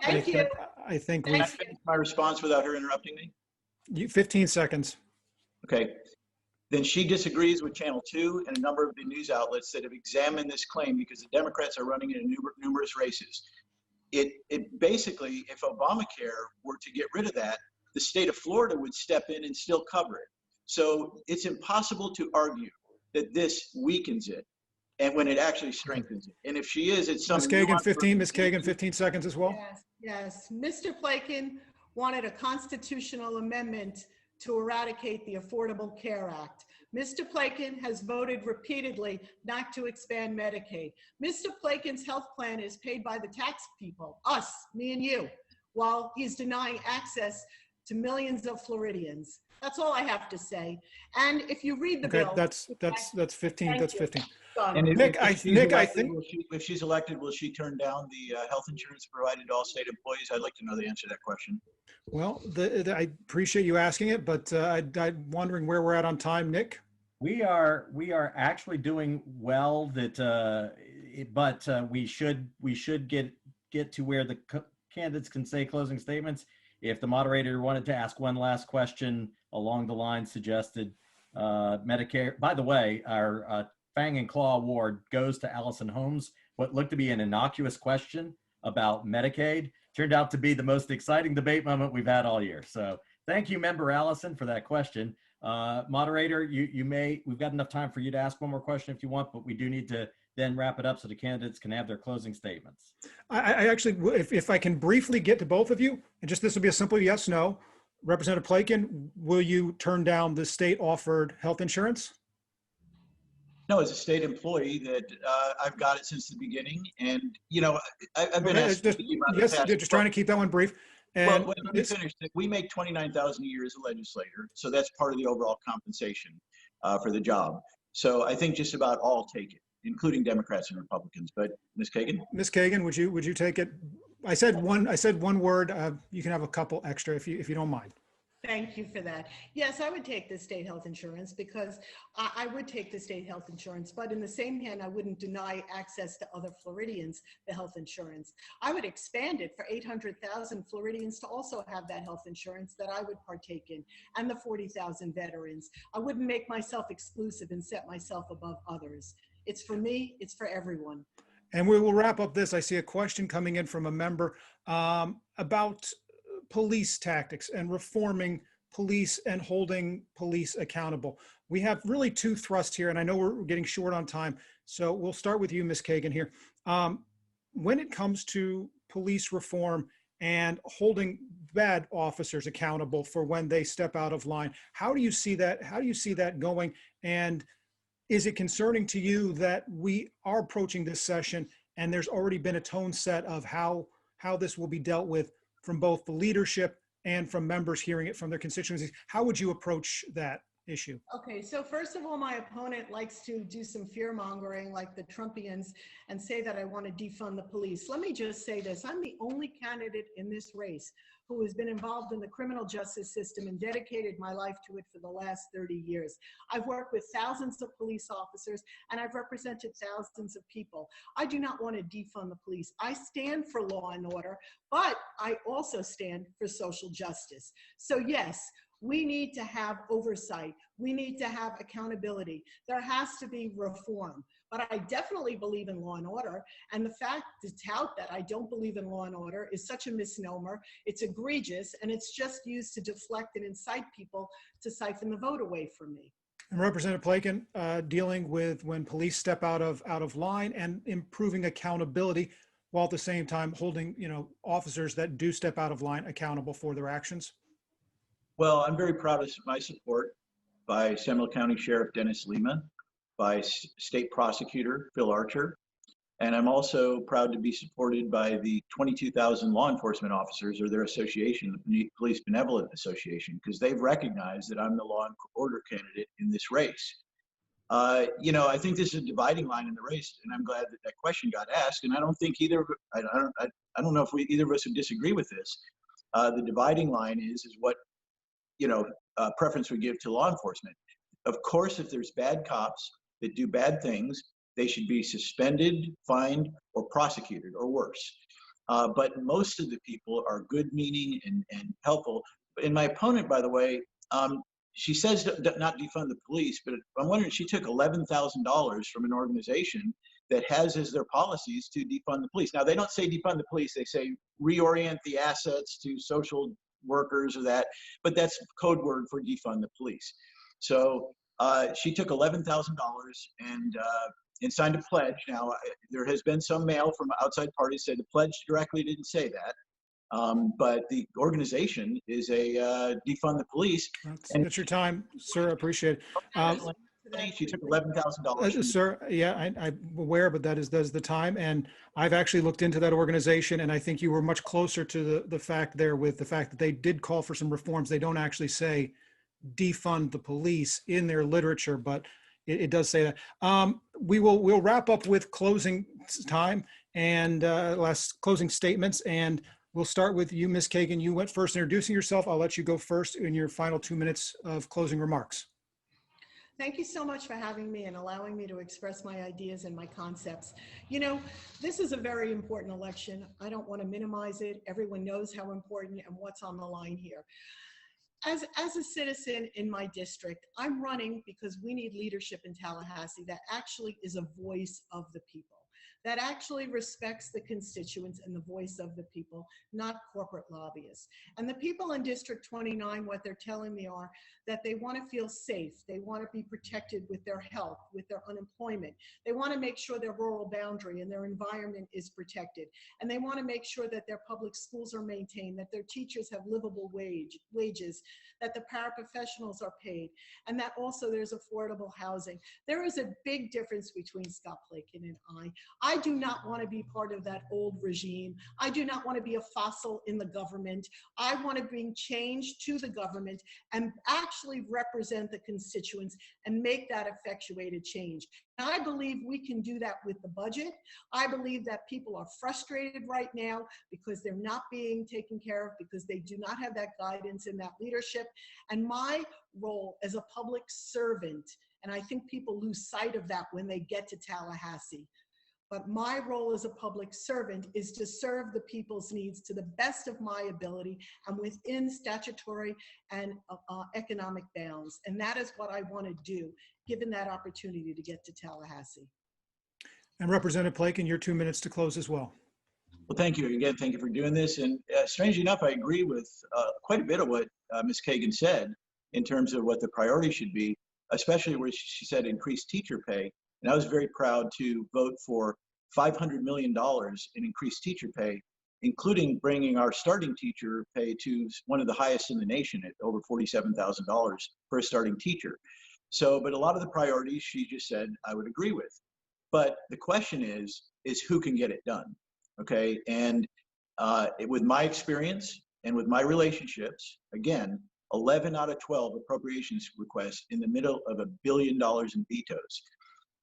Thank you. I think Can I we've, finish my response without her interrupting me? 15 seconds. Okay. Then she disagrees with Channel 2 and a number of the news outlets that have examined this claim because the Democrats are running in numerous races. It basically, if Obamacare were to get rid of that, the state of Florida would step in and still cover it. So it's impossible to argue that this weakens it, and when it actually strengthens it. And if she is, it's Ms. some Kagan, nuance 15, Ms. Kagan, 15 seconds as well. Yes. Mr. Plakin wanted a constitutional amendment to eradicate the Affordable Care Act. Mr. Plakin has voted repeatedly not to expand Medicaid. Mr. Plakin's health plan is paid by the tax people, us, me and you, while he's denying access to millions of Floridians. That's all I have to say. And if you read the Okay, bill. that's 15, Thank that's you. 15. Done. And Nick, I think- if she's elected, will she turn down the health insurance provided to all state employees? I'd like to know the answer to that question. Well, I appreciate you asking it, but I'm wondering where we're at on time, Nick. We are actually doing well. But we should get to where the candidates can say closing statements. If the moderator wanted to ask one last question along the line suggested, Medicare. By the way, our Fang and Claw Award goes to Allison Holmes. What looked to be an innocuous question about Medicaid turned out to be the most exciting debate moment we've had all year. So thank you, member Allison, for that question. Moderator, we've got enough time for you to ask one more question if you want, but we do need to then wrap it up so the candidates can have their closing statements. I actually, if I can briefly get to both of you, and just this will be a simple yes, no. Representative Plakin, will you turn down the state offered health insurance? No, as a state employee that I've got it since the beginning. And, you know, I've been asked just trying to keep that one brief. And well, let me finish. We make $29,000 a year as a legislator. So that's part of the overall compensation for the job. So I think just about all take it, including Democrats and Republicans. But Ms. Kagan? Ms. Kagan, would you take it? I said one word. You can have a couple extra if you don't mind. Thank you for that. Yes, I would take the state health insurance because I would take the state health insurance, but in the same hand, I wouldn't deny access to other Floridians the health insurance. I would expand it for 800,000 Floridians to also have that health insurance that I would partake in, and the 40,000 veterans. I wouldn't make myself exclusive and set myself above others. It's for me, it's for everyone. And we will wrap up this. I see a question coming in from a member about police tactics and reforming police and holding police accountable. We have really two thrusts here, and I know we're getting short on time. So we'll start with you, Ms. Kagan here. When it comes to police reform and holding bad officers accountable for when they step out of line, how do you see that? How do you see that going? And is it concerning to you that we are approaching this session and there's already been a tone set of how this will be dealt with from both the leadership and from members hearing it from their constituencies? How would you approach that issue? Okay, so first of all, my opponent likes to do some fear mongering like the Trumpians and say that I want to defund the police. Let me just say this. I'm the only candidate in this race who has been involved in the criminal justice system and dedicated my life to it for the last 30 years. I've worked with thousands of police officers and I've represented thousands of people. I do not want to defund the police. I stand for law and order, but I also stand for social justice. So yes, We need to have oversight. We need to have accountability. There has to be reform. But I definitely believe in law and order. And the fact to tout that I don't believe in law and order is such a misnomer. It's egregious, and it's just used to deflect and incite people to siphon the vote away from me. And Representative Plakin, dealing with when police step out of line and improving accountability, while at the same time holding, officers that do step out of line accountable for their actions. Well, I'm very proud of my support by Seminole County Sheriff Dennis Lima, by State Prosecutor Phil Archer, and I'm also proud to be supported by the 22,000 law enforcement officers or their association, the Police Benevolent Association, because they've recognized that I'm the law and order candidate in this race. I think this is a dividing line in the race, and I'm glad that question got asked. And I don't think I don't know if either of us would disagree with this. The dividing line is what preference we give to law enforcement. Of course, if there's bad cops that do bad things, they should be suspended, fined, or prosecuted, or worse. But most of the people are good-meaning and helpful. And my opponent, by the way, she says not defund the police, but I'm wondering, she took $11,000 from an organization that has as their policies to defund the police. Now, they don't say defund the police, they say reorient the assets to social workers or that, but that's code word for defund the police. So she took $11,000 and signed a pledge. Now, there has been some mail from outside parties say the pledge directly didn't say that. But the organization is a defund the police. That's your time, sir. I appreciate it. She took $11,000. Sir, yeah, I'm aware, but that is the time. And I've actually looked into that organization, and I think you were much closer to the fact there with the fact that they did call for some reforms. They don't actually say defund the police in their literature, but it does say that. We'll wrap up with closing time and last closing statements. And we'll start with you, Ms. Kagan. You went first introducing yourself. I'll let you go first in your final 2 minutes of closing remarks. Thank you so much for having me and allowing me to express my ideas and my concepts. This is a very important election. I don't want to minimize it. Everyone knows how important and what's on the line here. As a citizen in my district, I'm running because we need leadership in Tallahassee that actually is a voice of the people, that actually respects the constituents and the voice of the people, not corporate lobbyists. And the people in District 29, what they're telling me are that they want to feel safe. They want to be protected with their health, with their unemployment. They want to make sure their rural boundary and their environment is protected. And they want to make sure that their public schools are maintained, that their teachers have livable wages, that the paraprofessionals are paid, and that also there's affordable housing. There is a big difference between Scott Plakin and I do not want to be part of that old regime. I do not want to be a fossil in the government. I want to bring change to the government and actually represent the constituents and make that effectuated change. And I believe we can do that with the budget. I believe that people are frustrated right now because they're not being taken care of, because they do not have that guidance and that leadership. And my role as a public servant, and I think people lose sight of that when they get to Tallahassee, but my role as a public servant is to serve the people's needs to the best of my ability and within statutory and economic bounds. And that is what I want to do, given that opportunity to get to Tallahassee. And Representative Plakin, your 2 minutes to close as well. Well, thank you again. Thank you for doing this. And strangely enough, I agree with quite a bit of what Ms. Kagan said in terms of what the priority should be, especially where she said increased teacher pay. And I was very proud to vote for $500 million in increased teacher pay, including bringing our starting teacher pay to one of the highest in the nation at over $47,000 for a starting teacher. So, but a lot of the priorities she just said I would agree with. But the question is who can get it done, okay? And with my experience and with my relationships, again, 11 out of 12 appropriations requests in the middle of $1 billion in vetoes.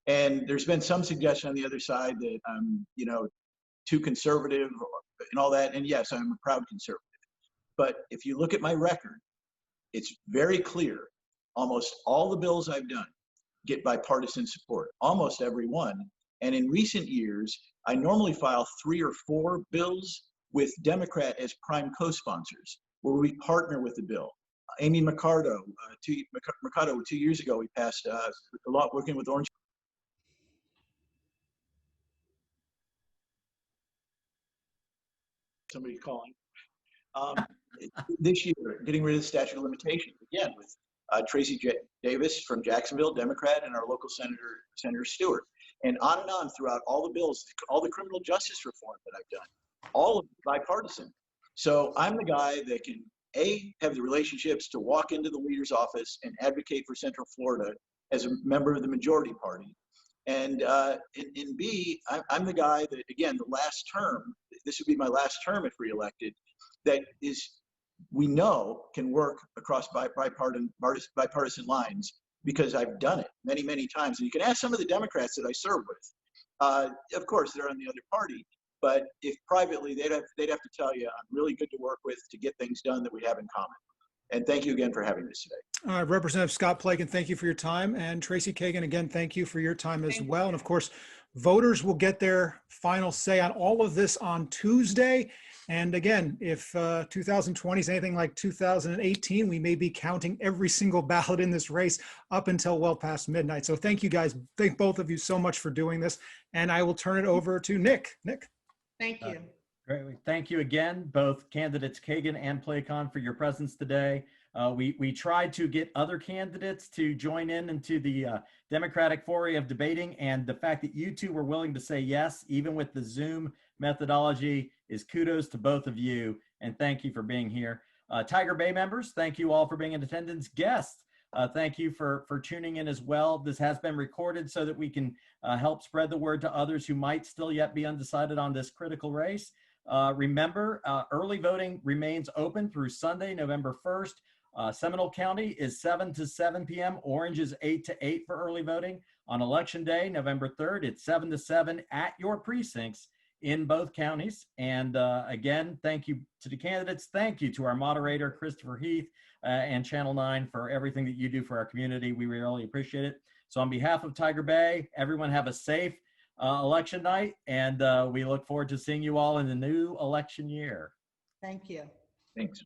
And there's been some suggestion on the other side that I'm, too conservative and all that. And yes, I'm a proud conservative. But if you look at my record, it's very clear. Almost all the bills I've done get bipartisan support, almost every one. And in recent years, I normally file 3 or 4 bills with Democrat as prime co-sponsors, where we partner with the bill. Amy Mercado, 2 years ago, we passed a lot working with Orange. Somebody's calling. This year, getting rid of the statute of limitations, again, with Tracy Davis from Jacksonville, Democrat, and our local Senator Stewart. And on throughout all the bills, all the criminal justice reform that I've done, all of it bipartisan. So I'm the guy that can, A, have the relationships to walk into the leader's office and advocate for Central Florida as a member of the majority party. And B, I'm the guy that, again, the last term, this would be my last term if reelected, that is, we know can work across bipartisan lines, because I've done it many, many times. And you can ask some of the Democrats that I serve with. Of course, they're on the other party, but if privately, they'd have to tell you, I'm really good to work with to get things done that we have in common. And thank you again for having this today. Representative Scott Plakin, thank you for your time. And Tracy Kagan, again, thank you for your time as well. And of course, voters will get their final say on all of this on Tuesday. And again, if 2020 is anything like 2018, we may be counting every single ballot in this race up until well past midnight. So thank you guys. Thank both of you so much for doing this. And I will turn it over to Nick. Nick. Thank you. Great. Thank you again, both candidates Kagan and Placon, for your presence today. We tried to get other candidates to join into the Democratic foray of debating, and the fact that you two were willing to say yes, even with the Zoom methodology, is kudos to both of you, and thank you for being here. Tiger Bay members, thank you all for being in attendance. Guests, thank you for tuning in as well. This has been recorded so that we can help spread the word to others who might still yet be undecided on this critical race. Remember, early voting remains open through Sunday, November 1st. Seminole County is 7 to 7 p.m. Orange is 8 to 8 for early voting. On Election Day, November 3rd, it's 7 to 7 at your precincts in both counties. And again, thank you to the candidates. Thank you to our moderator, Christopher Heath, and Channel 9 for everything that you do for our community. We really appreciate it. So on behalf of Tiger Bay, everyone have a safe election night, and we look forward to seeing you all in the new election year. Thank you. Thanks.